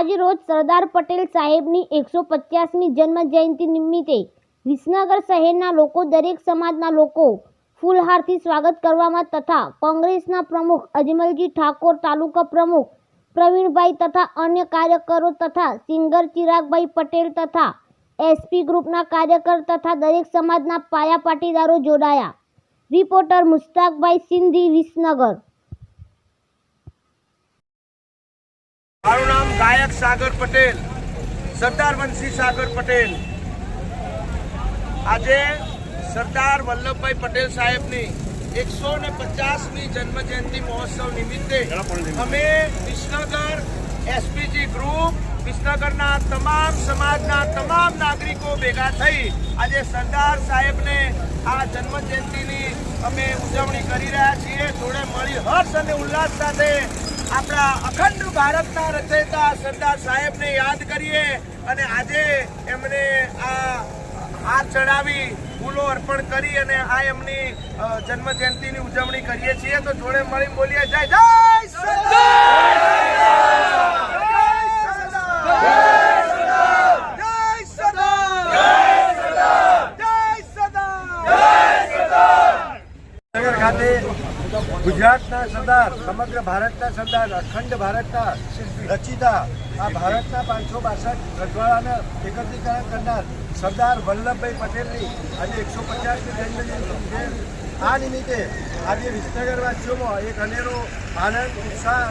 આજ રોજ સરદાર પટેલ સાહેબની 150મી જન્મ જયંતિ નિમિત્તે વિસનગર શહેરના લોકો દરેક સમાજના લોકો ફૂલહારથી સ્વાગત કરવામાં તથા કોંગ્રેસના પ્રમુખ અજમલજી ઠાકોર, તાલુકા પ્રમુખ પ્રવીણભાઈ તથા અન્ય કાર્યકરો તથા સિંગર ચિરાગભાઈ પટેલ તથા એસપી ગ્રુપના કાર્યકર તથા દરેક સમાજના પાયા પાટીદારો જોડાયા. રિપોર્ટર મુસ્તાકભાઈ સિંધી, વિસનગર. મારું નામ ગાયક સાગર પટેલ, સરદાર વંશી સાગર પટેલ. આજે સરદાર વલ્લભભાઈ પટેલ સાહેબની 150મી જન્મજયંતિ મહોત્સવ નિમિત્તે અમે વિસનગર એસપીજી ગ્રુપ, વિસનગરના તમામ સમાજના તમામ નાગરિકો ભેગા થઈ આજે સરદાર સાહેબને આ જન્મજયંતિની અમે ઉજવણી કરી રહ્યા છીએ. જોડે મળી હર્ષ અને ઉલ્લાસ સાથે આપણા અખંડ ભારતના રચયિતા સરદાર સાહેબને યાદ કરીએ અને આજે એમને આ ચડાવી ફૂલો અર્પણ કરી અને આ એમની જન્મજયંતિની ઉજવણી કરીએ છીએ. તો જોડે મળી બોલીએ જય જય ખાતે ગુજરાતના સરદાર, સમગ્ર ભારતના સરદાર, અખંડ ભારતના રચિતા, આ ભારતના 562 રજવાડાને એકત્રીકરણ કરનાર સરદાર વલ્લભભાઈ પટેલની આજે 150મી જન્મજયંતિ છે. આ નિમિત્તે આજે વિસનગરવાસીઓમાં એક અનેરો આનંદ, ઉત્સાહ